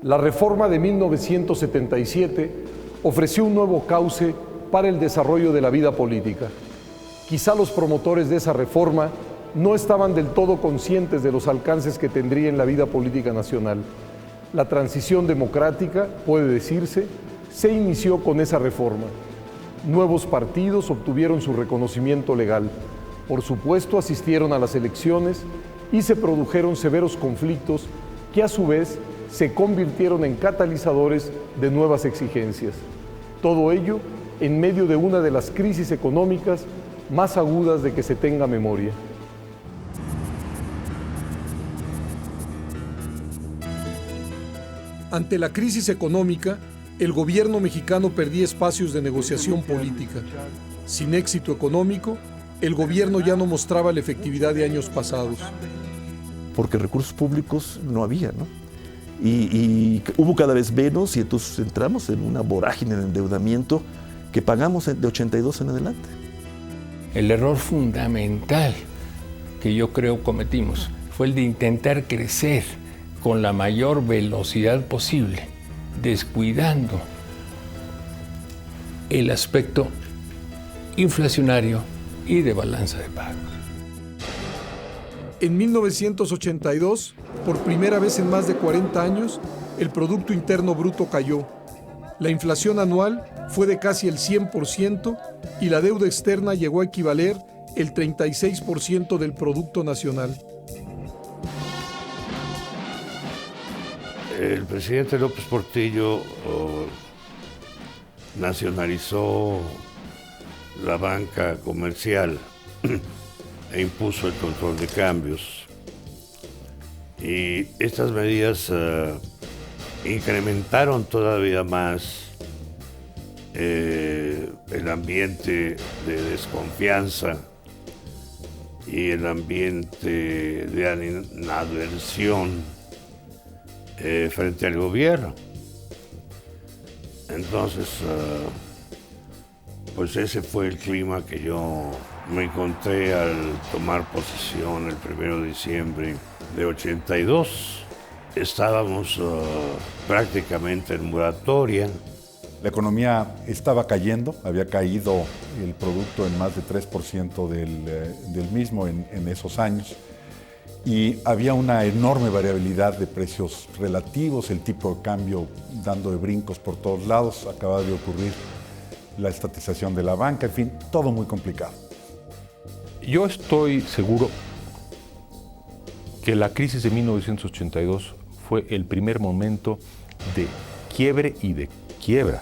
La reforma de 1977 ofreció un nuevo cauce para el desarrollo de la vida política. Quizá los promotores de esa reforma no estaban del todo conscientes de los alcances que tendría en la vida política nacional. La transición democrática, puede decirse, se inició con esa reforma. Nuevos partidos obtuvieron su reconocimiento legal. Por supuesto, asistieron a las elecciones y se produjeron severos conflictos que a su vez se convirtieron en catalizadores de nuevas exigencias. Todo ello en medio de una de las crisis económicas más agudas de que se tenga memoria. Ante la crisis económica, el gobierno mexicano perdía espacios de negociación política. Sin éxito económico, el gobierno ya no mostraba la efectividad de años pasados. Porque recursos públicos no había, ¿no? Y hubo cada vez menos y entonces entramos en una vorágine de endeudamiento que pagamos de 82 en adelante. El error fundamental que yo creo cometimos fue el de intentar crecer con la mayor velocidad posible, descuidando el aspecto inflacionario y de balanza de pagos. En 1982, por primera vez en más de 40 años, el Producto Interno Bruto cayó. La inflación anual fue de casi el 100% y la deuda externa llegó a equivaler el 36% del Producto Nacional. El presidente López Portillo nacionalizó la banca comercial e impuso el control de cambios. Y estas medidas incrementaron todavía más el ambiente de desconfianza y el ambiente de aversión frente al gobierno. Entonces, pues ese fue el clima que yo me encontré al tomar posesión el 1 de diciembre de 82. Estábamos prácticamente en moratoria. La economía estaba cayendo, había caído el producto en más de 3% del mismo en esos años. Y había una enorme variabilidad de precios relativos, el tipo de cambio dando de brincos por todos lados, acaba de ocurrir la estatización de la banca, en fin, todo muy complicado. Yo estoy seguro que la crisis de 1982 fue el primer momento de quiebre y de quiebra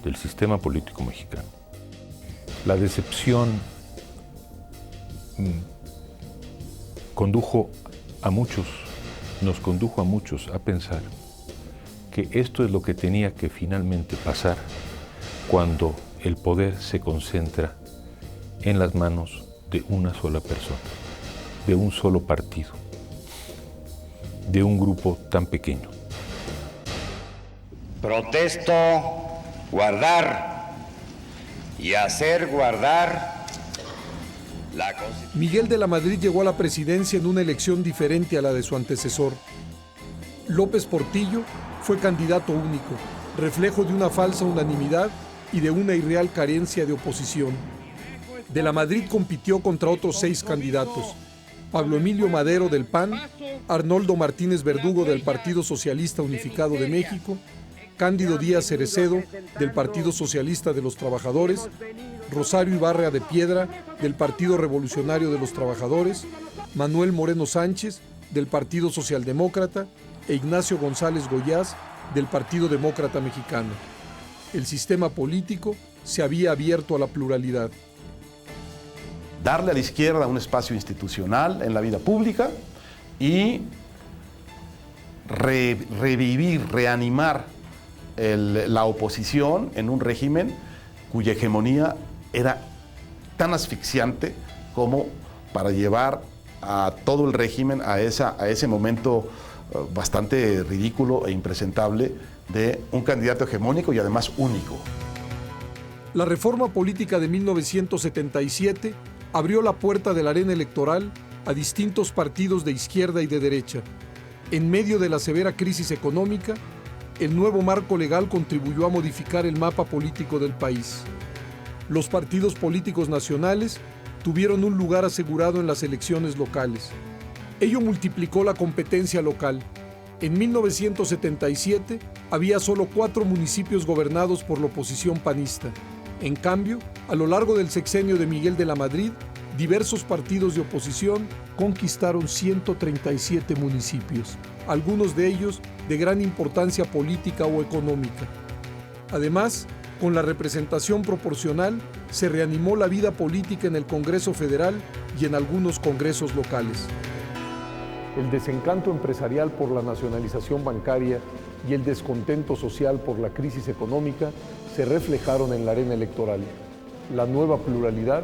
del sistema político mexicano. La decepción nos condujo a muchos a pensar que esto es lo que tenía que finalmente pasar cuando el poder se concentra en las manos de una sola persona, de un solo partido, de un grupo tan pequeño. Protesto guardar y hacer guardar la Constitución. Miguel de la Madrid llegó a la presidencia en una elección diferente a la de su antecesor. López Portillo fue candidato único, reflejo de una falsa unanimidad y de una irreal carencia de oposición. De la Madrid compitió contra otros 6 candidatos: Pablo Emilio Madero del PAN, Arnoldo Martínez Verdugo del Partido Socialista Unificado de México, Cándido Díaz Cerecedo del Partido Socialista de los Trabajadores, Rosario Ibarra de Piedra del Partido Revolucionario de los Trabajadores, Manuel Moreno Sánchez del Partido Socialdemócrata e Ignacio González Goyás del Partido Demócrata Mexicano. El sistema político se había abierto a la pluralidad. Darle a la izquierda un espacio institucional en la vida pública y revivir, reanimar la oposición en un régimen cuya hegemonía era tan asfixiante como para llevar a todo el régimen a ese momento bastante ridículo e impresentable de un candidato hegemónico y además único. La reforma política de 1977 abrió la puerta de la arena electoral a distintos partidos de izquierda y de derecha. En medio de la severa crisis económica, el nuevo marco legal contribuyó a modificar el mapa político del país. Los partidos políticos nacionales tuvieron un lugar asegurado en las elecciones locales. Ello multiplicó la competencia local. En 1977 había solo 4 municipios gobernados por la oposición panista. En cambio, a lo largo del sexenio de Miguel de la Madrid, diversos partidos de oposición conquistaron 137 municipios, algunos de ellos de gran importancia política o económica. Además, con la representación proporcional, se reanimó la vida política en el Congreso Federal y en algunos congresos locales. El desencanto empresarial por la nacionalización bancaria y el descontento social por la crisis económica se reflejaron en la arena electoral. La nueva pluralidad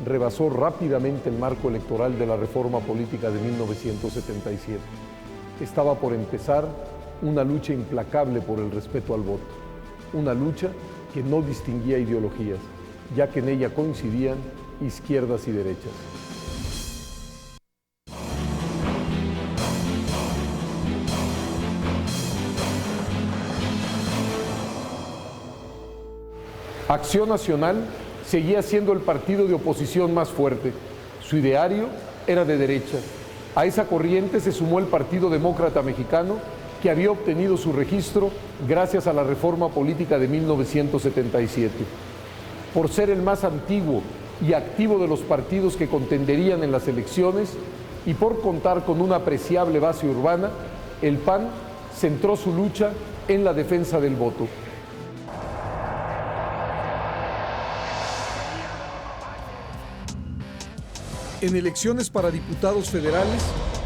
rebasó rápidamente el marco electoral de la reforma política de 1977. Estaba por empezar una lucha implacable por el respeto al voto, una lucha que no distinguía ideologías, ya que en ella coincidían izquierdas y derechas. Acción Nacional seguía siendo el partido de oposición más fuerte. Su ideario era de derecha. A esa corriente se sumó el Partido Demócrata Mexicano, que había obtenido su registro gracias a la reforma política de 1977. Por ser el más antiguo y activo de los partidos que contenderían en las elecciones y por contar con una apreciable base urbana, el PAN centró su lucha en la defensa del voto. En elecciones para diputados federales,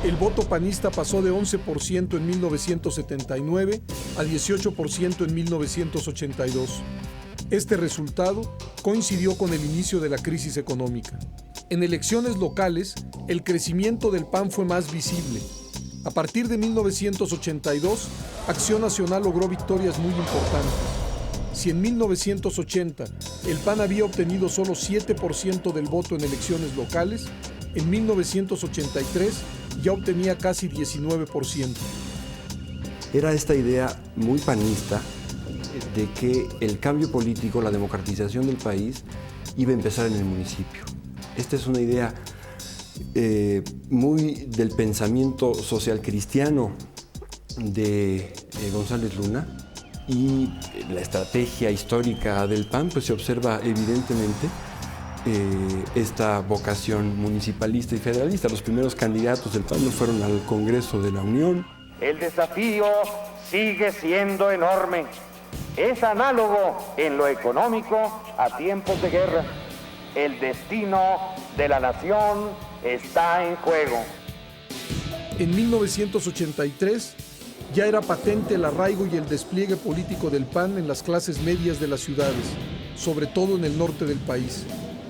el voto panista pasó de 11% en 1979 a 18% en 1982. Este resultado coincidió con el inicio de la crisis económica. En elecciones locales, el crecimiento del PAN fue más visible. A partir de 1982, Acción Nacional logró victorias muy importantes. Si en 1980 el PAN había obtenido solo 7% del voto en elecciones locales, en 1983 ya obtenía casi 19%. Era esta idea muy panista de que el cambio político, la democratización del país, iba a empezar en el municipio. Esta es una idea muy del pensamiento social cristiano de González Luna, y la estrategia histórica del PAN, pues se observa evidentemente esta vocación municipalista y federalista. Los primeros candidatos del PAN no fueron al Congreso de la Unión. El desafío sigue siendo enorme. Es análogo en lo económico a tiempos de guerra. El destino de la nación está en juego. En 1983 ya era patente el arraigo y el despliegue político del PAN en las clases medias de las ciudades, sobre todo en el norte del país,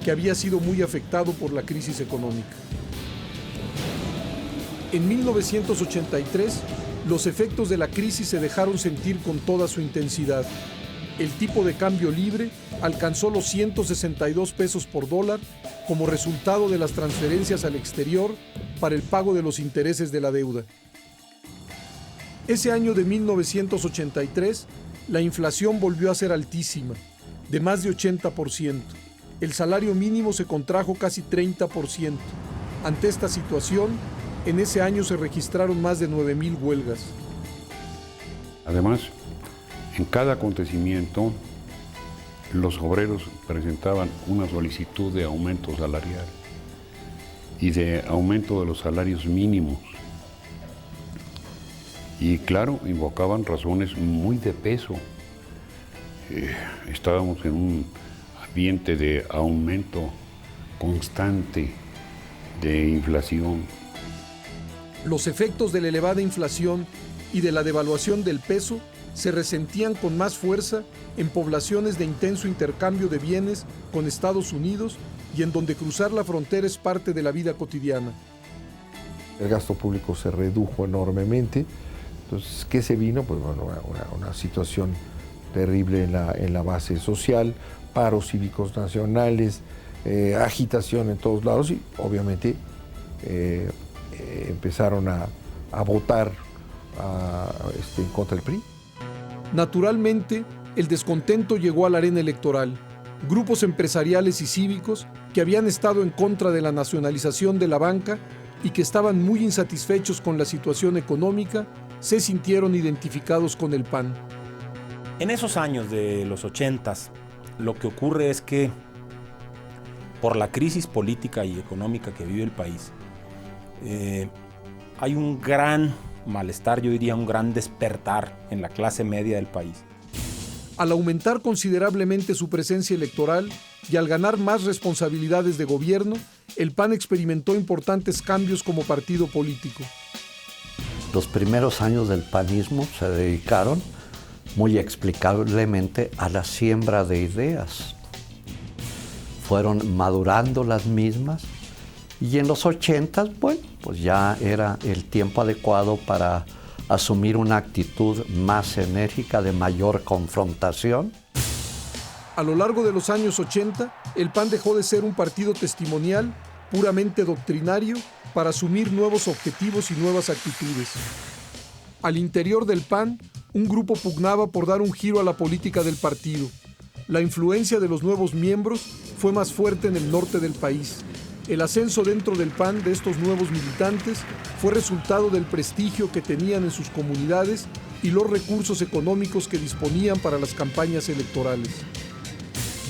que había sido muy afectado por la crisis económica. En 1983, los efectos de la crisis se dejaron sentir con toda su intensidad. El tipo de cambio libre alcanzó los 162 pesos por dólar como resultado de las transferencias al exterior para el pago de los intereses de la deuda. Ese año de 1983, la inflación volvió a ser altísima, de más de 80%. El salario mínimo se contrajo casi 30%. Ante esta situación, en ese año se registraron más de 9,000 huelgas. Además, en cada acontecimiento, los obreros presentaban una solicitud de aumento salarial y de aumento de los salarios mínimos. Y claro, invocaban razones muy de peso. Estábamos en un ambiente de aumento constante de inflación. Los efectos de la elevada inflación y de la devaluación del peso se resentían con más fuerza en poblaciones de intenso intercambio de bienes con Estados Unidos y en donde cruzar la frontera es parte de la vida cotidiana. El gasto público se redujo enormemente. Entonces, ¿qué se vino? Pues bueno, una situación terrible en la base social, paros cívicos nacionales, agitación en todos lados y obviamente empezaron a votar en contra del PRI. Naturalmente, el descontento llegó a la arena electoral. Grupos empresariales y cívicos que habían estado en contra de la nacionalización de la banca y que estaban muy insatisfechos con la situación económica, se sintieron identificados con el PAN. En esos años de los 80s, lo que ocurre es que por la crisis política y económica que vive el país, hay un gran malestar, yo diría un gran despertar en la clase media del país. Al aumentar considerablemente su presencia electoral y al ganar más responsabilidades de gobierno, el PAN experimentó importantes cambios como partido político. Los primeros años del panismo se dedicaron muy explicablemente a la siembra de ideas. Fueron madurando las mismas y en los 80s, bueno, pues ya era el tiempo adecuado para asumir una actitud más enérgica de mayor confrontación. A lo largo de los años 80, el PAN dejó de ser un partido testimonial, puramente doctrinario, para asumir nuevos objetivos y nuevas actitudes. Al interior del PAN, un grupo pugnaba por dar un giro a la política del partido. La influencia de los nuevos miembros fue más fuerte en el norte del país. El ascenso dentro del PAN de estos nuevos militantes fue resultado del prestigio que tenían en sus comunidades y los recursos económicos que disponían para las campañas electorales.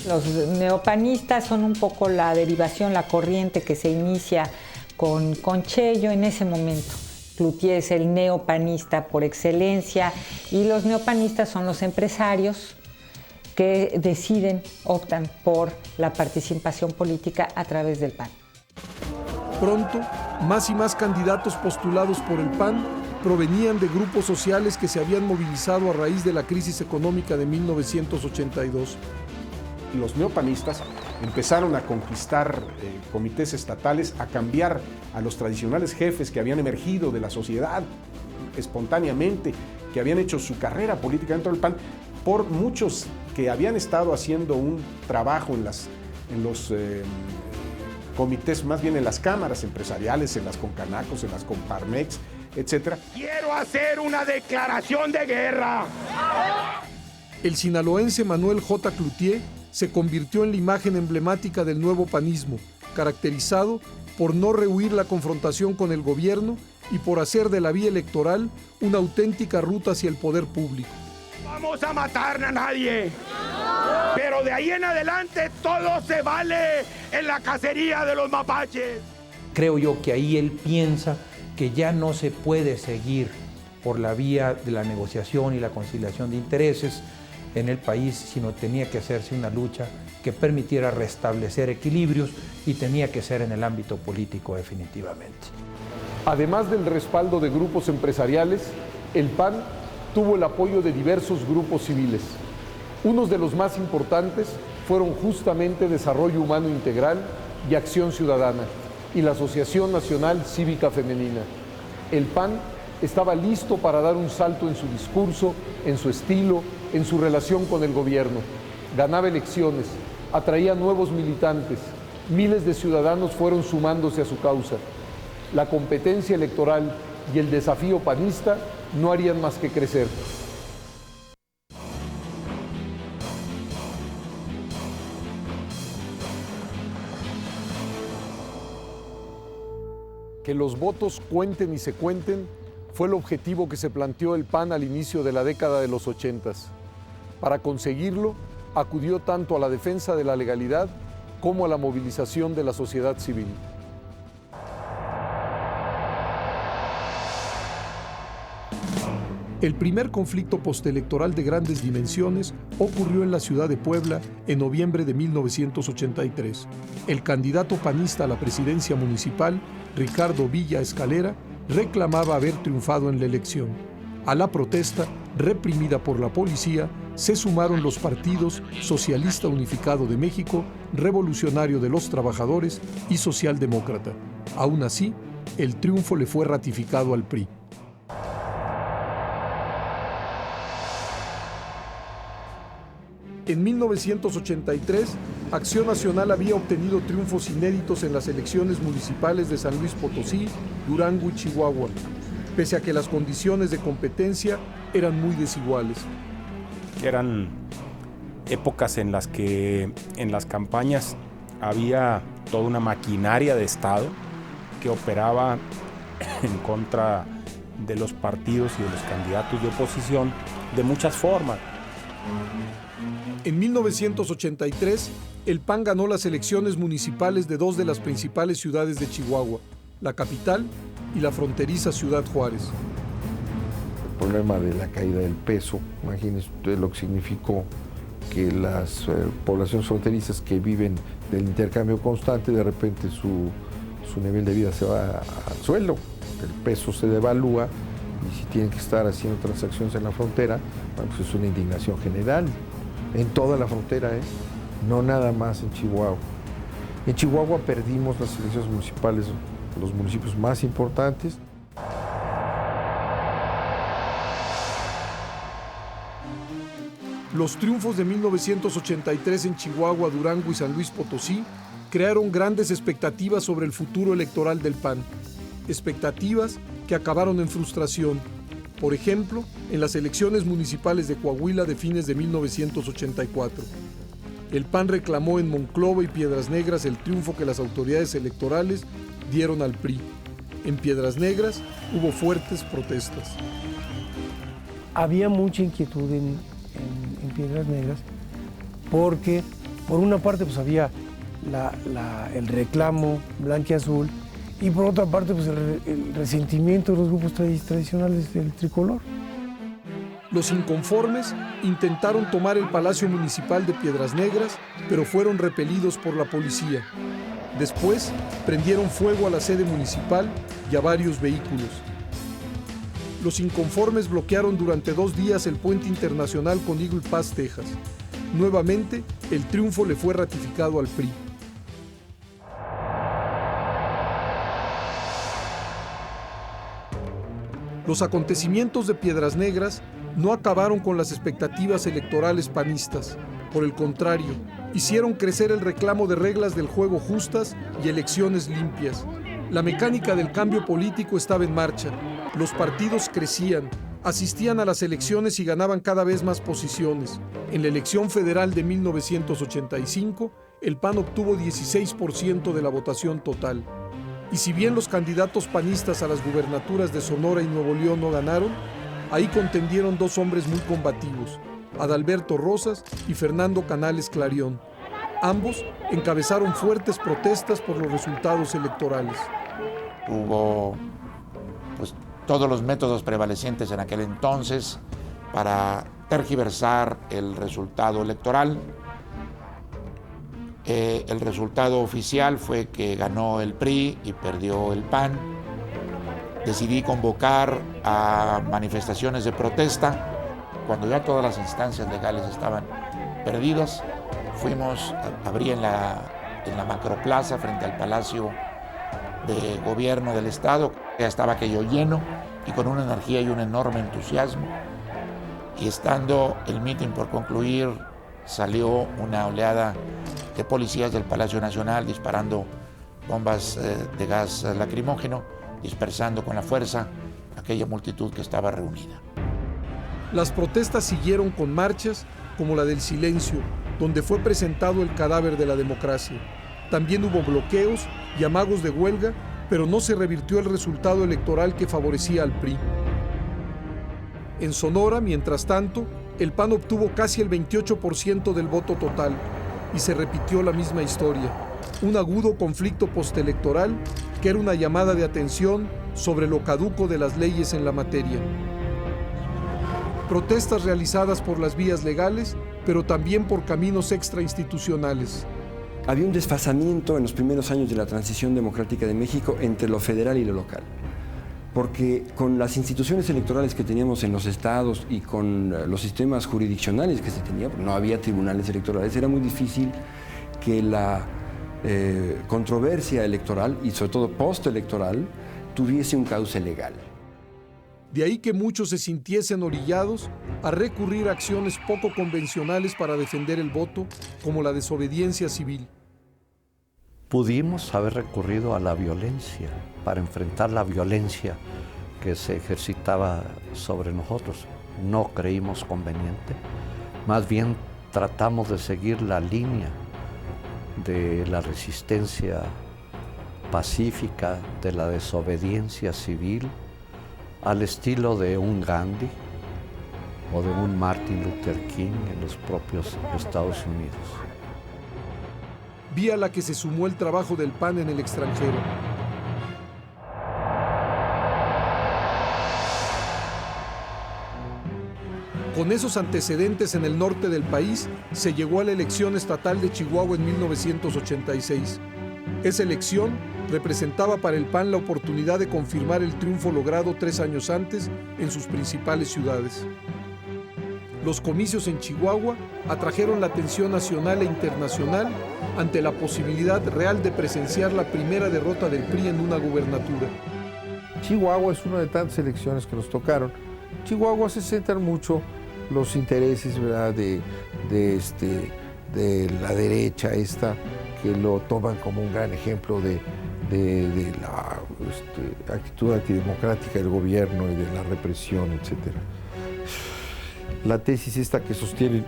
Los neopanistas son un poco la derivación, la corriente que se inicia con Chello en ese momento. Cloutier es el neopanista por excelencia y los neopanistas son los empresarios que deciden, optan por la participación política a través del PAN. Pronto, más y más candidatos postulados por el PAN provenían de grupos sociales que se habían movilizado a raíz de la crisis económica de 1982. Los neopanistas empezaron a conquistar comités estatales, a cambiar a los tradicionales jefes que habían emergido de la sociedad espontáneamente, que habían hecho su carrera política dentro del PAN, por muchos que habían estado haciendo un trabajo en los comités, más bien en las cámaras empresariales, en las Concanacos, en las Comparmex, etc. Quiero hacer una declaración de guerra. El sinaloense Manuel J. Cloutier se convirtió en la imagen emblemática del nuevo panismo, caracterizado por no rehuir la confrontación con el gobierno y por hacer de la vía electoral una auténtica ruta hacia el poder público. Vamos a matar a nadie, pero de ahí en adelante todo se vale en la cacería de los mapaches. Creo yo que ahí él piensa que ya no se puede seguir por la vía de la negociación y la conciliación de intereses en el país, sino tenía que hacerse una lucha que permitiera restablecer equilibrios y tenía que ser en el ámbito político definitivamente. Además del respaldo de grupos empresariales, el PAN tuvo el apoyo de diversos grupos civiles. Unos de los más importantes fueron justamente Desarrollo Humano Integral y Acción Ciudadana y la Asociación Nacional Cívica Femenina. El PAN estaba listo para dar un salto en su discurso, en su estilo, en su relación con el gobierno. Ganaba elecciones, atraía nuevos militantes, miles de ciudadanos fueron sumándose a su causa. La competencia electoral y el desafío panista no harían más que crecer. Que los votos cuenten y se cuenten fue el objetivo que se planteó el PAN al inicio de la década de los 80s. Para conseguirlo, acudió tanto a la defensa de la legalidad como a la movilización de la sociedad civil. El primer conflicto postelectoral de grandes dimensiones ocurrió en la ciudad de Puebla en noviembre de 1983. El candidato panista a la presidencia municipal, Ricardo Villa Escalera, reclamaba haber triunfado en la elección. A la protesta, reprimida por la policía, se sumaron los partidos Socialista Unificado de México, Revolucionario de los Trabajadores y Socialdemócrata. Aún así, el triunfo le fue ratificado al PRI. En 1983, Acción Nacional había obtenido triunfos inéditos en las elecciones municipales de San Luis Potosí, Durango y Chihuahua, pese a que las condiciones de competencia eran muy desiguales. Eran épocas en las que en las campañas había toda una maquinaria de Estado que operaba en contra de los partidos y de los candidatos de oposición de muchas formas. En 1983, el PAN ganó las elecciones municipales de dos de las principales ciudades de Chihuahua, la capital y la fronteriza Ciudad Juárez. El problema de la caída del peso, imagínense usted lo que significó que las poblaciones fronterizas que viven del intercambio constante, de repente su nivel de vida se va al suelo, el peso se devalúa y si tienen que estar haciendo transacciones en la frontera, bueno, pues es una indignación general en toda la frontera, no nada más en Chihuahua. En Chihuahua perdimos las elecciones municipales, los municipios más importantes. Los triunfos de 1983 en Chihuahua, Durango y San Luis Potosí crearon grandes expectativas sobre el futuro electoral del PAN. Expectativas que acabaron en frustración. Por ejemplo, en las elecciones municipales de Coahuila de fines de 1984. El PAN reclamó en Monclova y Piedras Negras el triunfo que las autoridades electorales dieron al PRI. En Piedras Negras hubo fuertes protestas. Había mucha inquietud en Piedras Negras porque, por una parte, pues había el reclamo blanquiazul y por otra parte, pues el resentimiento de los grupos tradicionales del tricolor. Los inconformes intentaron tomar el Palacio Municipal de Piedras Negras, pero fueron repelidos por la policía. Después, prendieron fuego a la sede municipal y a varios vehículos. Los inconformes bloquearon durante 2 días el puente internacional con Eagle Pass, Texas. Nuevamente, el triunfo le fue ratificado al PRI. Los acontecimientos de Piedras Negras no acabaron con las expectativas electorales panistas. Por el contrario, hicieron crecer el reclamo de reglas del juego justas y elecciones limpias. La mecánica del cambio político estaba en marcha. Los partidos crecían, asistían a las elecciones y ganaban cada vez más posiciones. En la elección federal de 1985, el PAN obtuvo 16% de la votación total. Y si bien los candidatos panistas a las gubernaturas de Sonora y Nuevo León no ganaron, ahí contendieron 2 hombres muy combativos, Adalberto Rosas y Fernando Canales Clarión. Ambos encabezaron fuertes protestas por los resultados electorales. Hubo todos los métodos prevalecientes en aquel entonces para tergiversar el resultado electoral. El resultado oficial fue que ganó el PRI y perdió el PAN. Decidí convocar a manifestaciones de protesta. Cuando ya todas las instancias legales estaban perdidas, abrí en la macroplaza frente al Palacio de Gobierno del Estado. Ya estaba aquello lleno y con una energía y un enorme entusiasmo. Y estando el mitin por concluir, salió una oleada de policías del Palacio Nacional disparando bombas de gas lacrimógeno, dispersando con la fuerza aquella multitud que estaba reunida. Las protestas siguieron con marchas como la del silencio, donde fue presentado el cadáver de la democracia. También hubo bloqueos y amagos de huelga, pero no se revirtió el resultado electoral que favorecía al PRI. En Sonora, mientras tanto, el PAN obtuvo casi el 28% del voto total y se repitió la misma historia. Un agudo conflicto postelectoral que era una llamada de atención sobre lo caduco de las leyes en la materia. Protestas realizadas por las vías legales, pero también por caminos extrainstitucionales. Había un desfasamiento en los primeros años de la transición democrática de México entre lo federal y lo local. Porque con las instituciones electorales que teníamos en los estados y con los sistemas jurisdiccionales que se tenía, no había tribunales electorales, era muy difícil que la controversia electoral y sobre todo postelectoral tuviese un cauce legal. De ahí que muchos se sintiesen orillados a recurrir a acciones poco convencionales para defender el voto, como la desobediencia civil. Pudimos haber recurrido a la violencia para enfrentar la violencia que se ejercitaba sobre nosotros. No creímos conveniente, Más bien tratamos de seguir la línea de la resistencia pacífica, de la desobediencia civil, al estilo de un Gandhi o de un Martin Luther King en los propios Estados Unidos. Vía a la que se sumó el trabajo del PAN en el extranjero. Con esos antecedentes en el norte del país, se llegó a la elección estatal de Chihuahua en 1986. Esa elección representaba para el PAN la oportunidad de confirmar el triunfo logrado 3 años antes en sus principales ciudades. Los comicios en Chihuahua atrajeron la atención nacional e internacional ante la posibilidad real de presenciar la primera derrota del PRI en una gubernatura. Chihuahua es una de tantas elecciones que nos tocaron. Chihuahua se centran mucho los intereses, ¿verdad?, de la derecha esta, que lo toman como un gran ejemplo de la actitud antidemocrática del gobierno y de la represión, etc. La tesis esta que sostienen,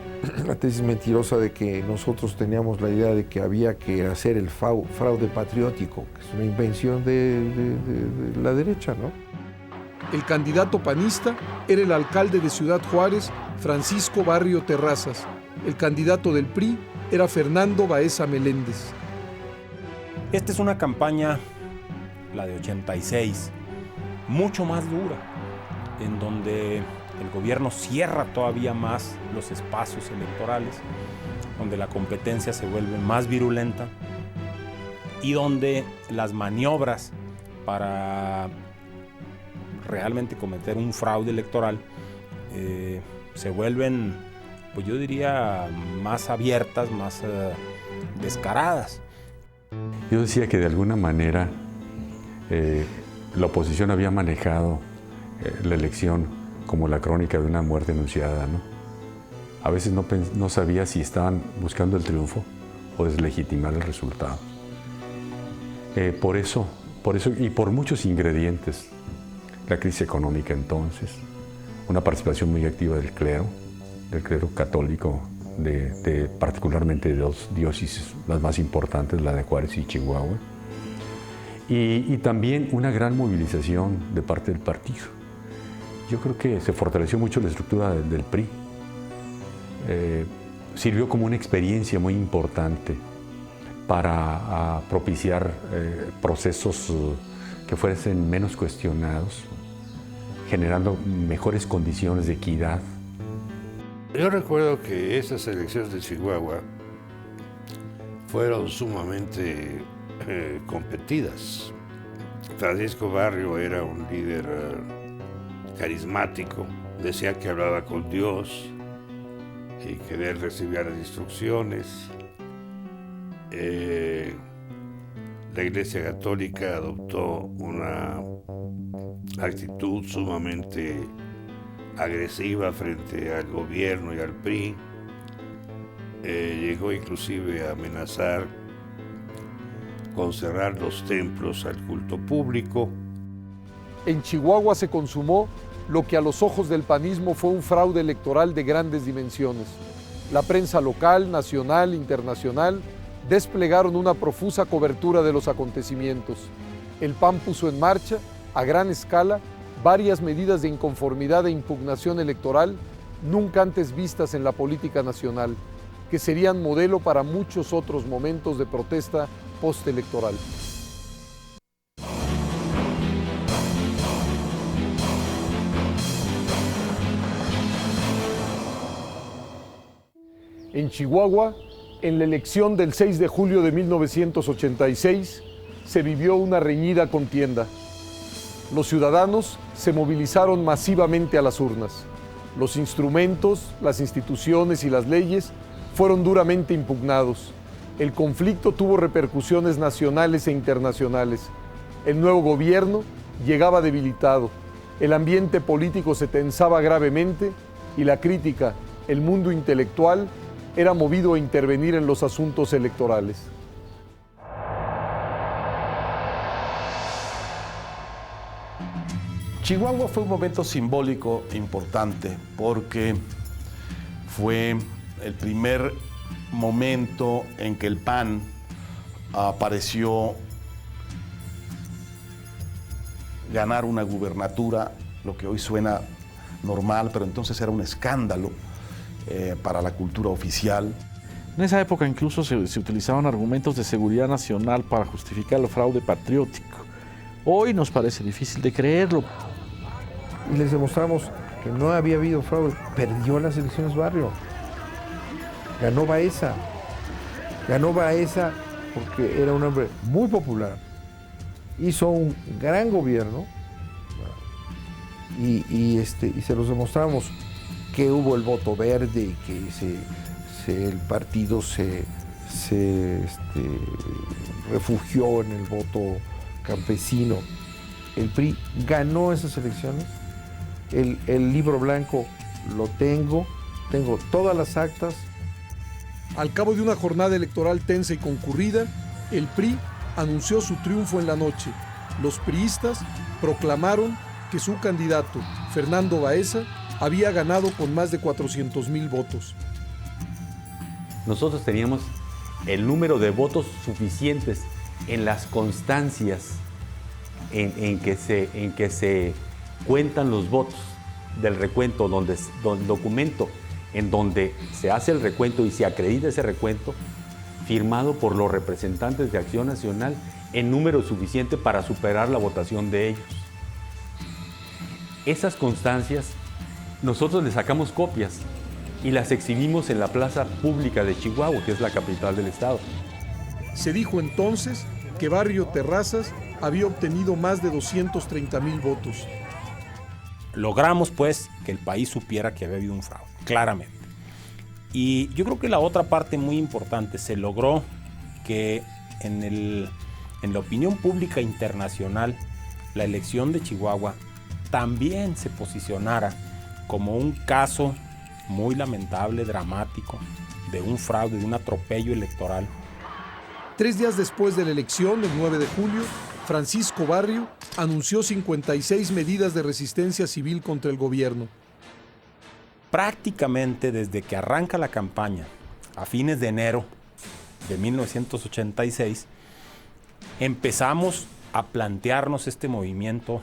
la tesis mentirosa de que nosotros teníamos la idea de que había que hacer el fraude patriótico, que es una invención de la derecha, ¿no? El candidato panista era el alcalde de Ciudad Juárez, Francisco Barrio Terrazas. El candidato del PRI era Fernando Baeza Meléndez. Esta es una campaña, la de 86, mucho más dura, en donde el gobierno cierra todavía más los espacios electorales, donde la competencia se vuelve más virulenta y donde las maniobras para realmente cometer un fraude electoral se vuelven, pues yo diría, más abiertas, más descaradas. Yo decía que de alguna manera la oposición había manejado la elección como la crónica de una muerte anunciada, ¿no? A veces no sabía si estaban buscando el triunfo o deslegitimar el resultado. Por eso y por muchos ingredientes, la crisis económica entonces, una participación muy activa del clero católico, particularmente de 2 diócesis, las más importantes, la de Juárez y Chihuahua, y también una gran movilización de parte del partido. Yo creo que se fortaleció mucho la estructura del PRI. Sirvió como una experiencia muy importante para propiciar procesos que fuesen menos cuestionados, generando mejores condiciones de equidad. Yo recuerdo que esas elecciones de Chihuahua fueron sumamente competidas. Francisco Barrio era un líder carismático, decía que hablaba con Dios y que de él recibía las instrucciones. La Iglesia Católica adoptó una actitud sumamente agresiva frente al gobierno y al PRI. Llegó inclusive a amenazar con cerrar los templos al culto público. En Chihuahua se consumó lo que a los ojos del panismo fue un fraude electoral de grandes dimensiones. La prensa local, nacional, internacional, desplegaron una profusa cobertura de los acontecimientos. El PAN puso en marcha, a gran escala, varias medidas de inconformidad e impugnación electoral nunca antes vistas en la política nacional, que serían modelo para muchos otros momentos de protesta postelectoral. En Chihuahua, en la elección del 6 de julio de 1986, se vivió una reñida contienda. Los ciudadanos se movilizaron masivamente a las urnas. Los instrumentos, las instituciones y las leyes fueron duramente impugnados. El conflicto tuvo repercusiones nacionales e internacionales. El nuevo gobierno llegaba debilitado. El ambiente político se tensaba gravemente y la crítica, el mundo intelectual, era movido a intervenir en los asuntos electorales. Chihuahua fue un momento simbólico importante porque fue el primer momento en que el PAN pareció ganar una gubernatura, lo que hoy suena normal, pero entonces era un escándalo para la cultura oficial. En esa época incluso se utilizaban argumentos de seguridad nacional para justificar el fraude patriótico. Hoy nos parece difícil de creerlo. Y les demostramos que no había habido fraude. Perdió las elecciones Barrio. Ganó Baeza. Ganó Baeza porque era un hombre muy popular. Hizo un gran gobierno y se los demostramos que hubo el voto verde y que el partido se refugió en el voto campesino. El PRI ganó esas elecciones. El libro blanco lo tengo todas las actas. Al cabo de una jornada electoral tensa y concurrida, el PRI anunció su triunfo en la noche. Los priistas proclamaron que su candidato, Fernando Baeza, había ganado con más de 400,000 votos. Nosotros teníamos el número de votos suficientes en las constancias en que se cuentan los votos del recuento, donde documento en donde se hace el recuento y se acredita ese recuento, firmado por los representantes de Acción Nacional en número suficiente para superar la votación de ellos. Esas constancias nosotros le sacamos copias y las exhibimos en la plaza pública de Chihuahua, que es la capital del estado. Se dijo entonces que Barrio Terrazas había obtenido más de 230,000 votos. Logramos, pues, que el país supiera que había habido un fraude, claramente. Y yo creo que la otra parte muy importante, se logró que en la opinión pública internacional, la elección de Chihuahua también se posicionara como un caso muy lamentable, dramático, de un fraude, de un atropello electoral. 3 días después de la elección, el 9 de julio, Francisco Barrio anunció 56 medidas de resistencia civil contra el gobierno. Prácticamente desde que arranca la campaña, a fines de enero de 1986, empezamos a plantearnos este movimiento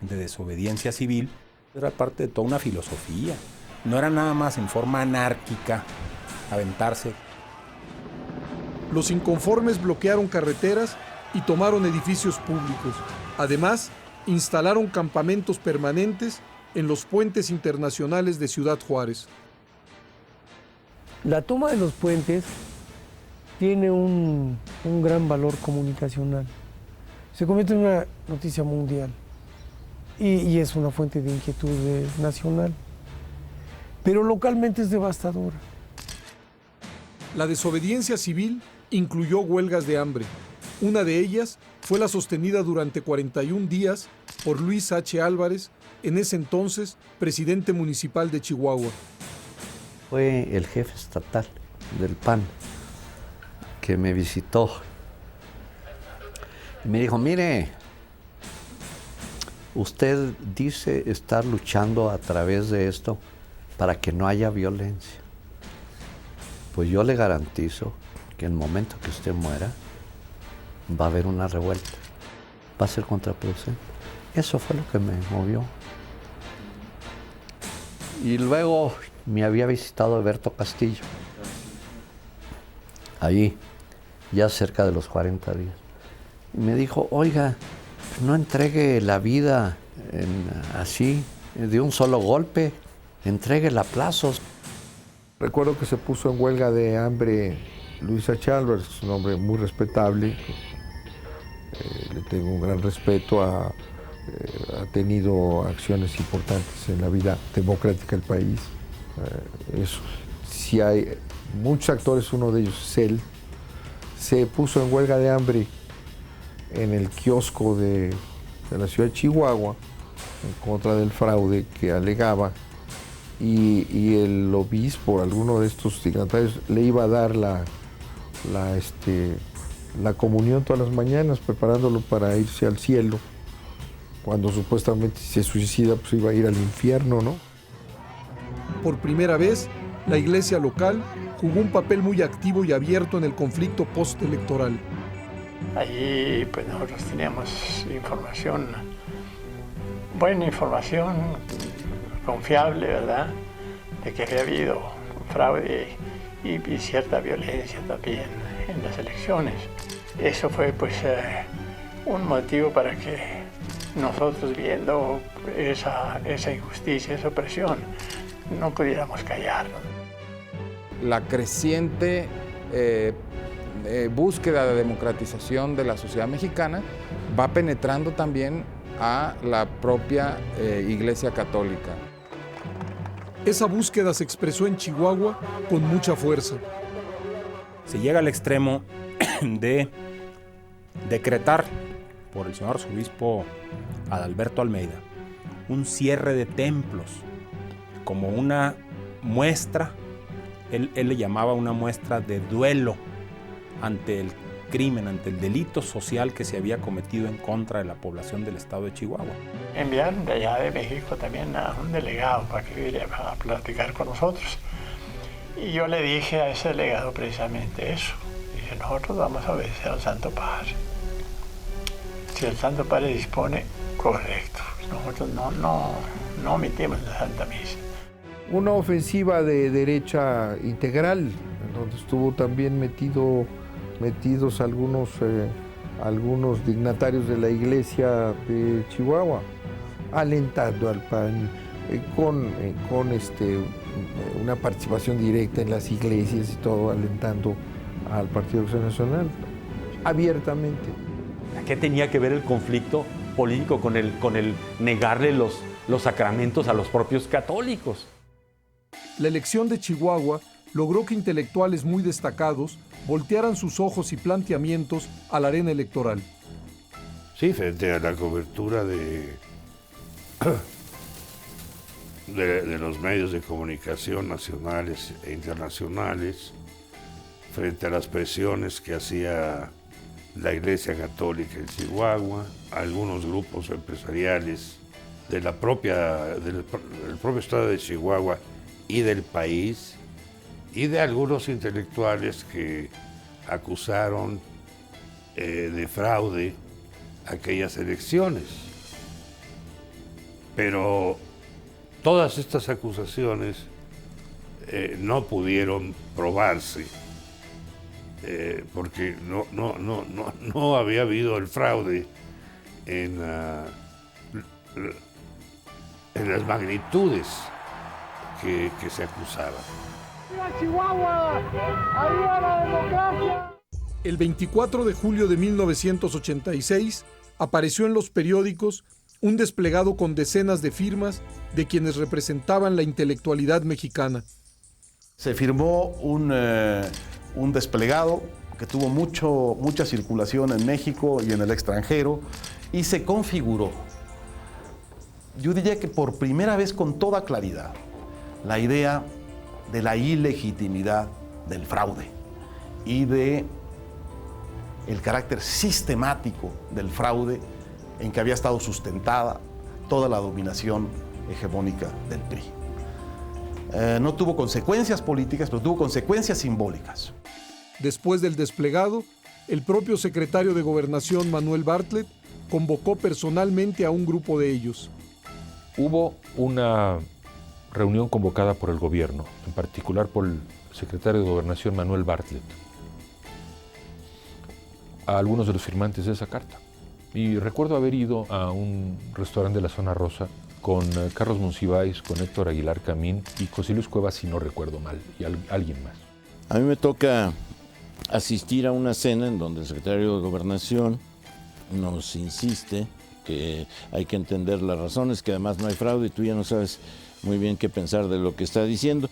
de desobediencia civil. Era parte de toda una filosofía. No era nada más en forma anárquica aventarse. Los inconformes bloquearon carreteras y tomaron edificios públicos. Además, instalaron campamentos permanentes en los puentes internacionales de Ciudad Juárez. La toma de los puentes tiene un gran valor comunicacional. Se convierte en una noticia mundial y es una fuente de inquietud nacional. Pero localmente es devastadora. La desobediencia civil incluyó huelgas de hambre. Una de ellas fue la sostenida durante 41 días por Luis H. Álvarez, en ese entonces presidente municipal de Chihuahua. Fue el jefe estatal del PAN que me visitó y me dijo, mire, usted dice estar luchando a través de esto para que no haya violencia. Pues yo le garantizo que en el momento que usted muera, va a haber una revuelta. Va a ser contraproducente. Eso fue lo que me movió. Y luego me había visitado Alberto Castillo. Ahí, ya cerca de los 40 días. Y me dijo, oiga, no entregue la vida así, de un solo golpe. Entréguela a plazos. Recuerdo que se puso en huelga de hambre Luis H. Álvarez, un hombre muy respetable. Le tengo un gran respeto, ha tenido acciones importantes en la vida democrática del país. Si hay muchos actores, uno de ellos es él. Se puso en huelga de hambre en el kiosco de la ciudad de Chihuahua en contra del fraude que alegaba, y el obispo, alguno de estos dignatarios, le iba a dar la comunión todas las mañanas, preparándolo para irse al cielo, cuando supuestamente si se suicida pues iba a ir al infierno, ¿no? Por primera vez, la iglesia local jugó un papel muy activo y abierto en el conflicto postelectoral. Allí pues nosotros teníamos información, buena información, confiable, ¿verdad?, de que había habido fraude y cierta violencia también en las elecciones. Eso fue pues un motivo para que nosotros, viendo esa injusticia, esa opresión, no pudiéramos callarnos. La creciente búsqueda de democratización de la sociedad mexicana va penetrando también a la propia Iglesia Católica. Esa búsqueda se expresó en Chihuahua con mucha fuerza. Se llega al extremo de decretar por el señor arzobispo Adalberto Almeida un cierre de templos como una muestra, él le llamaba una muestra de duelo ante el crimen, ante el delito social que se había cometido en contra de la población del estado de Chihuahua. Enviaron de allá de México también a un delegado para que viniera a platicar con nosotros. Y yo le dije a ese delegado precisamente eso. Dije, nosotros vamos a obedecer al Santo Padre. Si el Santo Padre dispone, correcto. Nosotros no omitimos la Santa Misa. Una ofensiva de derecha integral, en donde estuvo también metidos algunos dignatarios de la iglesia de Chihuahua, alentando al PAN con una participación directa en las iglesias y todo, alentando al Partido Acción Nacional abiertamente. ¿Qué tenía que ver el conflicto político con el negarle los sacramentos a los propios católicos? La elección de Chihuahua logró que intelectuales muy destacados voltearan sus ojos y planteamientos a la arena electoral. Sí, frente a la cobertura de los medios de comunicación nacionales e internacionales, frente a las presiones que hacía la Iglesia Católica en Chihuahua, algunos grupos empresariales del propio estado de Chihuahua y del país, y de algunos intelectuales que acusaron de fraude aquellas elecciones. Pero todas estas acusaciones no pudieron probarse, porque no había habido el fraude en las magnitudes que se acusaban. ¡Viva Chihuahua! ¡Arriba la democracia! El 24 de julio de 1986 apareció en los periódicos un desplegado con decenas de firmas de quienes representaban la intelectualidad mexicana. Se firmó un desplegado que tuvo mucha circulación en México y en el extranjero, y se configuró, yo diría que por primera vez con toda claridad, la idea de la ilegitimidad del fraude y de el carácter sistemático del fraude en que había estado sustentada toda la dominación hegemónica del PRI. No tuvo consecuencias políticas, pero tuvo consecuencias simbólicas. Después del desplegado, el propio secretario de Gobernación, Manuel Bartlett, convocó personalmente a un grupo de ellos. Hubo una reunión convocada por el gobierno, en particular por el secretario de Gobernación, Manuel Bartlett, a algunos de los firmantes de esa carta. Y recuerdo haber ido a un restaurante de la Zona Rosa con Carlos Monsiváis, con Héctor Aguilar Camín y José Luis Cuevas, si no recuerdo mal, y alguien más. A mí me toca asistir a una cena en donde el secretario de Gobernación nos insiste que hay que entender las razones, que además no hay fraude y tú ya no sabes muy bien qué pensar de lo que está diciendo.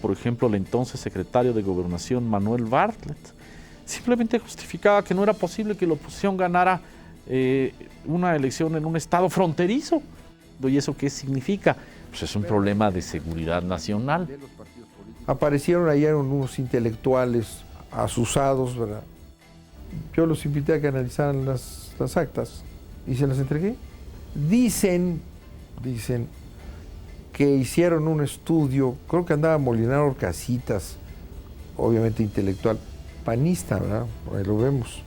Por ejemplo, el entonces secretario de Gobernación, Manuel Bartlett, simplemente justificaba que no era posible que la oposición ganara una elección en un estado fronterizo. ¿Y eso qué significa? Pues es un problema de seguridad nacional. Aparecieron allá unos intelectuales asusados, ¿verdad? Yo los invité a que analizaran las actas y se las entregué. Dicen que hicieron un estudio, creo que andaba Molinaro Orcasitas, obviamente intelectual, panista, ¿verdad? Por ahí lo vemos.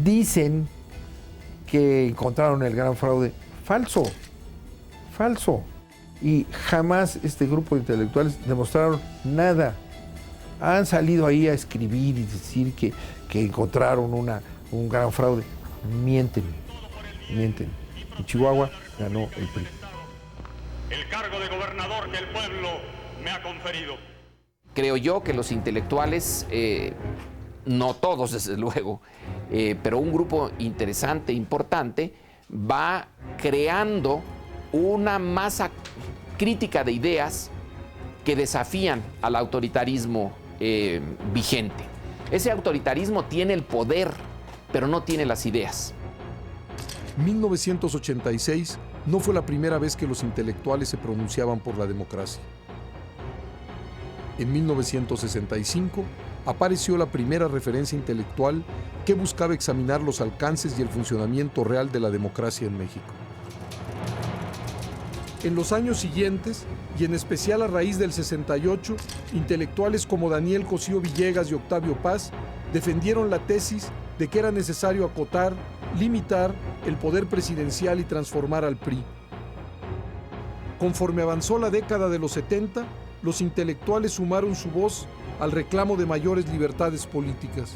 Dicen que encontraron el gran fraude. Falso, falso. Y jamás este grupo de intelectuales demostraron nada. Han salido ahí a escribir y decir que encontraron un gran fraude. Mienten, mienten. En Chihuahua ganó el PRI. El cargo de gobernador que el pueblo me ha conferido. Creo yo que los intelectuales, no todos desde luego, pero un grupo interesante, importante, va creando una masa crítica de ideas que desafían al autoritarismo vigente. Ese autoritarismo tiene el poder, pero no tiene las ideas. 1986 no fue la primera vez que los intelectuales se pronunciaban por la democracia. En 1965 apareció la primera referencia intelectual que buscaba examinar los alcances y el funcionamiento real de la democracia en México. En los años siguientes, y en especial a raíz del 68, intelectuales como Daniel Cosío Villegas y Octavio Paz defendieron la tesis de que era necesario acotar, limitar el poder presidencial y transformar al PRI. Conforme avanzó la década de los 70, los intelectuales sumaron su voz al reclamo de mayores libertades políticas.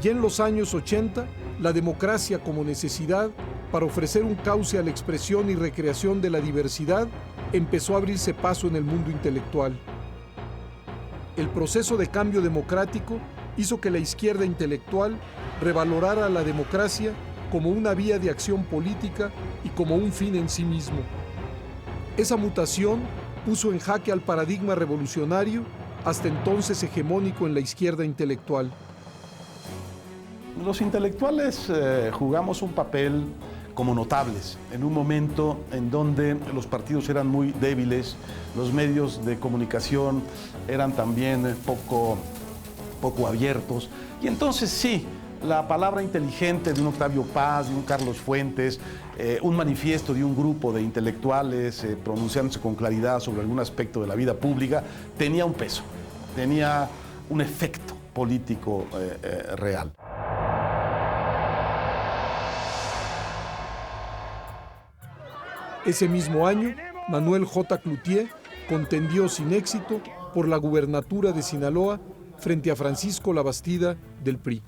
Y en los años 80, la democracia como necesidad para ofrecer un cauce a la expresión y recreación de la diversidad empezó a abrirse paso en el mundo intelectual. El proceso de cambio democrático hizo que la izquierda intelectual revalorara la democracia como una vía de acción política y como un fin en sí mismo. Esa mutación puso en jaque al paradigma revolucionario, hasta entonces hegemónico en la izquierda intelectual. Los intelectuales jugamos un papel como notables, en un momento en donde los partidos eran muy débiles, los medios de comunicación eran también poco abiertos, y entonces sí, la palabra inteligente de un Octavio Paz, de un Carlos Fuentes, un manifiesto de un grupo de intelectuales pronunciándose con claridad sobre algún aspecto de la vida pública, tenía un peso, tenía un efecto político real. Ese mismo año, Manuel J. Cloutier contendió sin éxito por la gubernatura de Sinaloa frente a Francisco Labastida del PRI.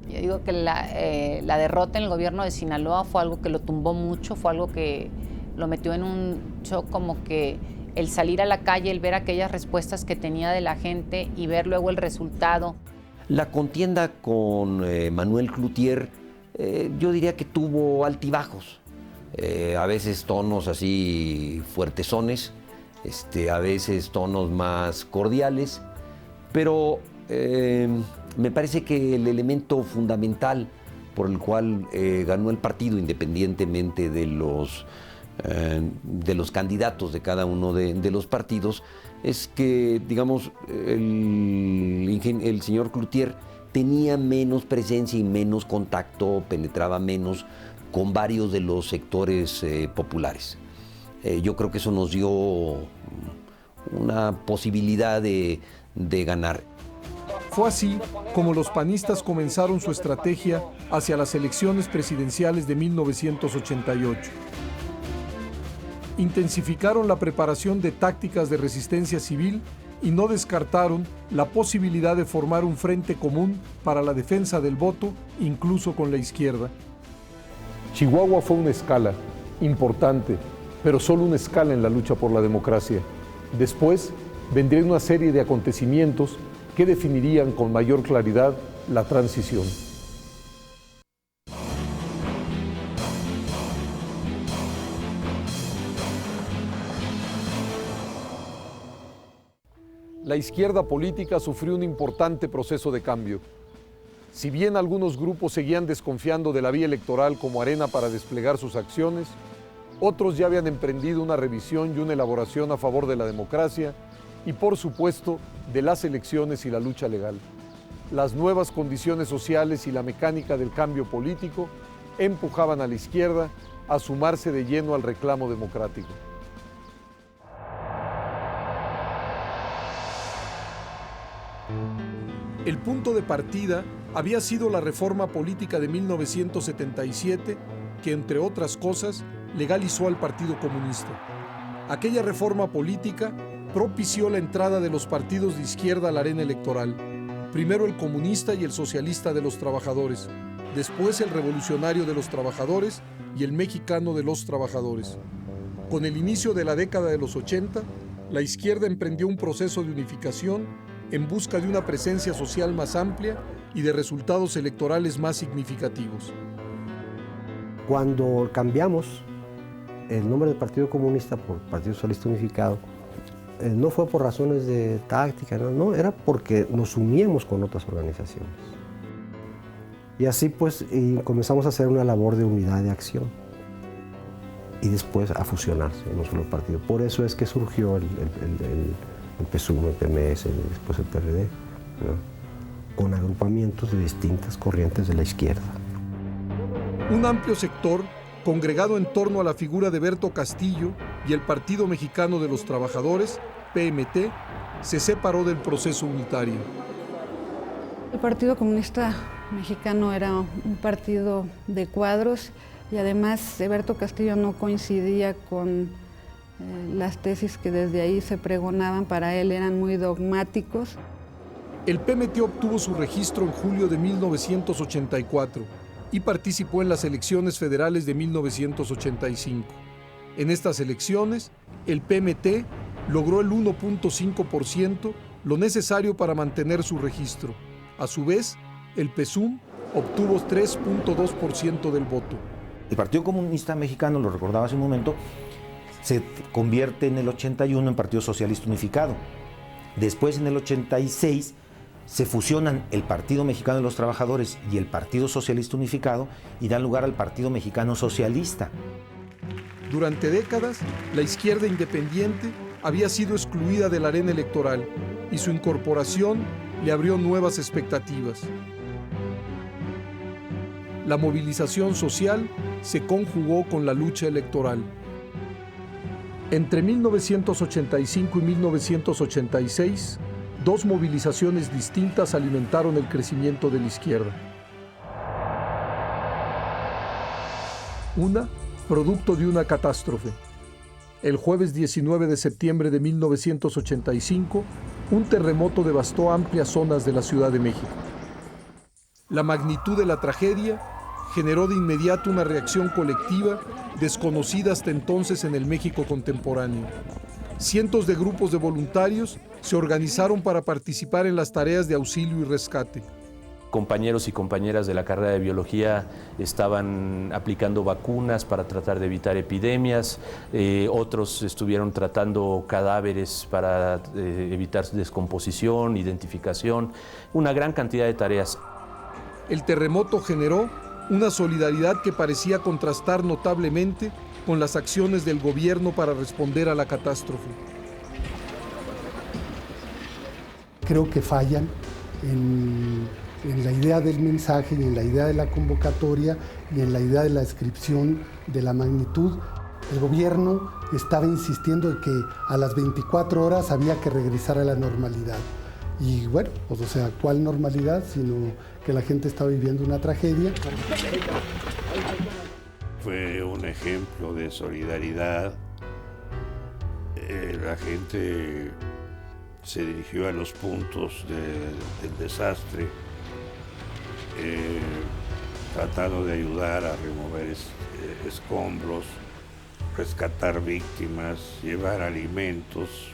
Yo digo que la derrota en el gobierno de Sinaloa fue algo que lo tumbó mucho, fue algo que lo metió en un shock, como que el salir a la calle, el ver aquellas respuestas que tenía de la gente y ver luego el resultado. La contienda con Manuel Cloutier, yo diría que tuvo altibajos, a veces tonos así fuertezones, a veces tonos más cordiales, pero me parece que el elemento fundamental por el cual ganó el partido, independientemente de los candidatos de cada uno de los partidos, es que, digamos, el señor Cloutier tenía menos presencia y menos contacto, penetraba menos con varios de los sectores populares. Yo creo que eso nos dio una posibilidad de ganar. Fue así como los panistas comenzaron su estrategia hacia las elecciones presidenciales de 1988. Intensificaron la preparación de tácticas de resistencia civil y no descartaron la posibilidad de formar un frente común para la defensa del voto, incluso con la izquierda. Chihuahua fue una escala importante, pero solo una escala en la lucha por la democracia. Después vendría una serie de acontecimientos que definirían con mayor claridad la transición. La izquierda política sufrió un importante proceso de cambio. Si bien algunos grupos seguían desconfiando de la vía electoral como arena para desplegar sus acciones, otros ya habían emprendido una revisión y una elaboración a favor de la democracia y, por supuesto, de las elecciones y la lucha legal. Las nuevas condiciones sociales y la mecánica del cambio político empujaban a la izquierda a sumarse de lleno al reclamo democrático. El punto de partida había sido la reforma política de 1977, que, entre otras cosas, legalizó al Partido Comunista. Aquella reforma política propició la entrada de los partidos de izquierda a la arena electoral. Primero el comunista y el socialista de los trabajadores, después el revolucionario de los trabajadores y el mexicano de los trabajadores. Con el inicio de la década de los 80, la izquierda emprendió un proceso de unificación en busca de una presencia social más amplia y de resultados electorales más significativos. Cuando cambiamos el nombre del Partido Comunista por Partido Socialista Unificado, no fue por razones de táctica, no, era porque nos uníamos con otras organizaciones. Y así pues comenzamos a hacer una labor de unidad de acción y después a fusionarse en un solo partido. Por eso es que surgió el PSUM, el PMS, después el PRD, ¿no? Con agrupamientos de distintas corrientes de la izquierda. Un amplio sector, congregado en torno a la figura de Berto Castillo y el Partido Mexicano de los Trabajadores, PMT, se separó del proceso unitario. El Partido Comunista Mexicano era un partido de cuadros y además Berto Castillo no coincidía con las tesis que desde ahí se pregonaban, para él eran muy dogmáticos. El PMT obtuvo su registro en julio de 1984 y participó en las elecciones federales de 1985. En estas elecciones, el PMT logró el 1.5%, lo necesario para mantener su registro. A su vez, el PSUM obtuvo 3.2% del voto. El Partido Comunista Mexicano, lo recordaba hace un momento, se convierte en el 81 en Partido Socialista Unificado. Después, en el 86, se fusionan el Partido Mexicano de los Trabajadores y el Partido Socialista Unificado y dan lugar al Partido Mexicano Socialista. Durante décadas, la izquierda independiente había sido excluida de la arena electoral y su incorporación le abrió nuevas expectativas. La movilización social se conjugó con la lucha electoral. Entre 1985 y 1986, dos movilizaciones distintas alimentaron el crecimiento de la izquierda. Una, producto de una catástrofe. El jueves 19 de septiembre de 1985, un terremoto devastó amplias zonas de la Ciudad de México. La magnitud de la tragedia generó de inmediato una reacción colectiva desconocida hasta entonces en el México contemporáneo. Cientos de grupos de voluntarios se organizaron para participar en las tareas de auxilio y rescate. Compañeros y compañeras de la carrera de biología estaban aplicando vacunas para tratar de evitar epidemias, otros estuvieron tratando cadáveres para evitar descomposición, identificación, una gran cantidad de tareas. El terremoto generó una solidaridad que parecía contrastar notablemente con las acciones del gobierno para responder a la catástrofe. Creo que fallan en la idea del mensaje y en la idea de la convocatoria y en la idea de la descripción de la magnitud. El gobierno estaba insistiendo en que a las 24 horas había que regresar a la normalidad. Y bueno, pues, o sea, ¿cuál normalidad? Sino que la gente está viviendo una tragedia. Fue un ejemplo de solidaridad. La gente se dirigió a los puntos del desastre, tratando de ayudar a remover escombros, rescatar víctimas, llevar alimentos.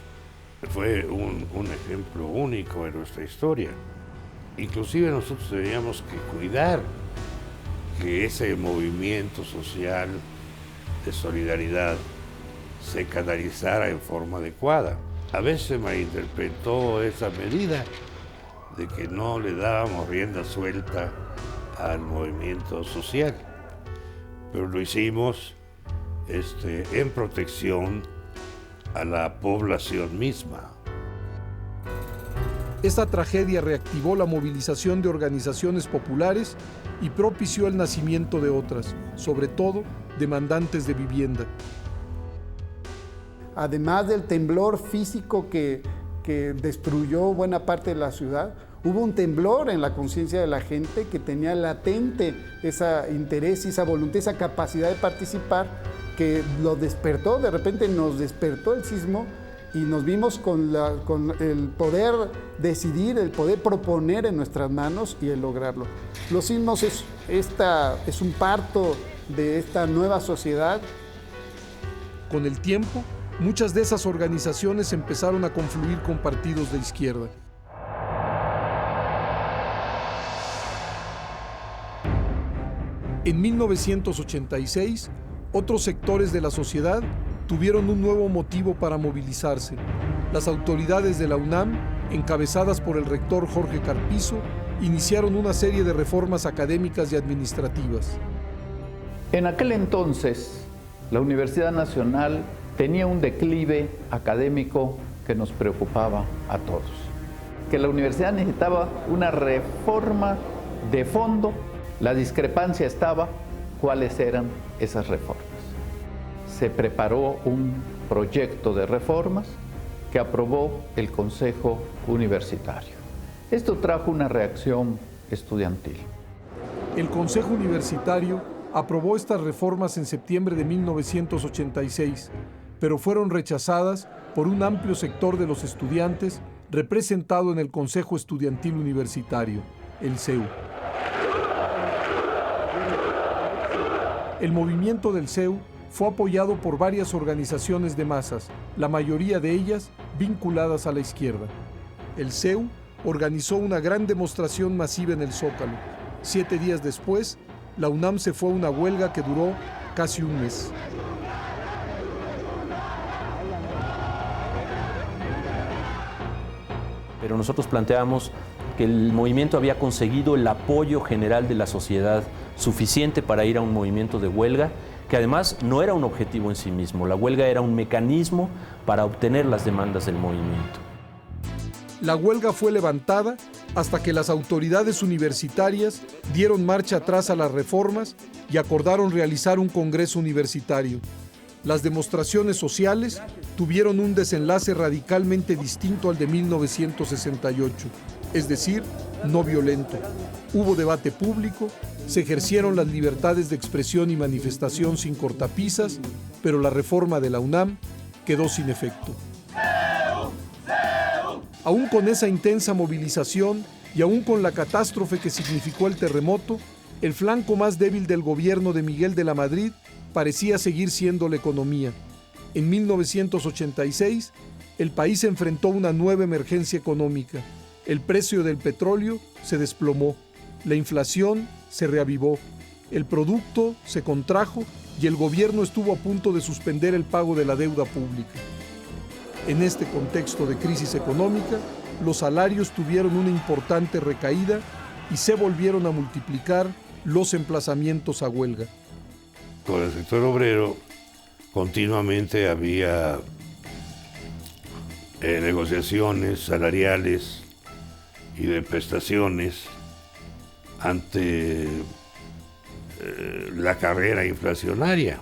Fue un ejemplo único en nuestra historia. Inclusive nosotros teníamos que cuidar que ese movimiento social de solidaridad se canalizara en forma adecuada. A veces se malinterpretó esa medida de que no le dábamos rienda suelta al movimiento social, pero lo hicimos en protección a la población misma. Esta tragedia reactivó la movilización de organizaciones populares y propició el nacimiento de otras, sobre todo demandantes de vivienda. Además del temblor físico que destruyó buena parte de la ciudad, hubo un temblor en la conciencia de la gente que tenía latente ese interés y esa voluntad, esa capacidad de participar, que lo despertó. De repente nos despertó el sismo y nos vimos con el poder decidir, el poder proponer en nuestras manos y el lograrlo. Los sismos es un parto de esta nueva sociedad. Con el tiempo, muchas de esas organizaciones empezaron a confluir con partidos de izquierda. En 1986, otros sectores de la sociedad tuvieron un nuevo motivo para movilizarse. Las autoridades de la UNAM, encabezadas por el rector Jorge Carpizo, iniciaron una serie de reformas académicas y administrativas. En aquel entonces, la Universidad Nacional tenía un declive académico que nos preocupaba a todos. Que la universidad necesitaba una reforma de fondo. La discrepancia estaba, ¿cuáles eran esas reformas? Se preparó un proyecto de reformas que aprobó el Consejo Universitario. Esto trajo una reacción estudiantil. El Consejo Universitario aprobó estas reformas en septiembre de 1986, pero fueron rechazadas por un amplio sector de los estudiantes representado en el Consejo Estudiantil Universitario, el CEU. El movimiento del CEU fue apoyado por varias organizaciones de masas, la mayoría de ellas vinculadas a la izquierda. El CEU organizó una gran demostración masiva en el Zócalo. 7 días después, la UNAM se fue a una huelga que duró casi un mes. Pero nosotros planteamos que el movimiento había conseguido el apoyo general de la sociedad suficiente para ir a un movimiento de huelga, que además no era un objetivo en sí mismo. La huelga era un mecanismo para obtener las demandas del movimiento. La huelga fue levantada hasta que las autoridades universitarias dieron marcha atrás a las reformas y acordaron realizar un congreso universitario. Las demostraciones sociales tuvieron un desenlace radicalmente distinto al de 1968, es decir, no violento. Hubo debate público, se ejercieron las libertades de expresión y manifestación sin cortapisas, pero la reforma de la UNAM quedó sin efecto. Aún con esa intensa movilización y aún con la catástrofe que significó el terremoto, el flanco más débil del gobierno de Miguel de la Madrid parecía seguir siendo la economía. En 1986, el país enfrentó una nueva emergencia económica. El precio del petróleo se desplomó, la inflación se reavivó, el producto se contrajo y el gobierno estuvo a punto de suspender el pago de la deuda pública. En este contexto de crisis económica, los salarios tuvieron una importante recaída y se volvieron a multiplicar los emplazamientos a huelga. Con el sector obrero continuamente había negociaciones salariales y de prestaciones ante la carrera inflacionaria.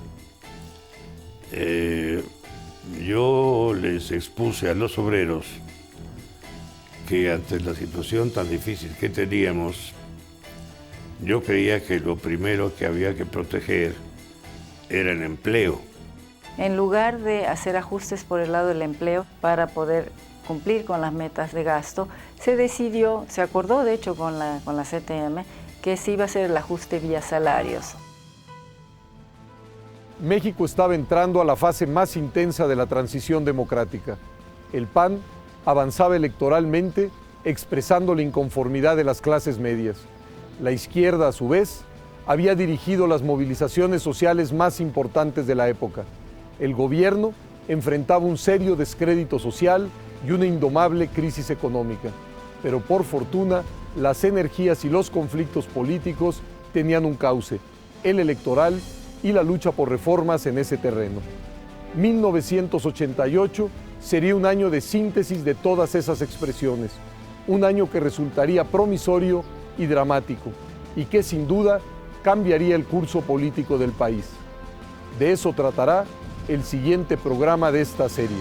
Yo les expuse a los obreros que ante la situación tan difícil que teníamos, yo creía que lo primero que había que proteger era el empleo. En lugar de hacer ajustes por el lado del empleo para poder cumplir con las metas de gasto, se acordó de hecho con la CTM que se iba a hacer el ajuste vía salarios. México estaba entrando a la fase más intensa de la transición democrática. El PAN avanzaba electoralmente expresando la inconformidad de las clases medias. La izquierda, a su vez, había dirigido las movilizaciones sociales más importantes de la época. El gobierno enfrentaba un serio descrédito social y una indomable crisis económica. Pero por fortuna, las energías y los conflictos políticos tenían un cauce, el electoral y la lucha por reformas en ese terreno. 1988 sería un año de síntesis de todas esas expresiones, un año que resultaría promisorio y dramático, y que sin duda cambiaría el curso político del país. De eso tratará el siguiente programa de esta serie.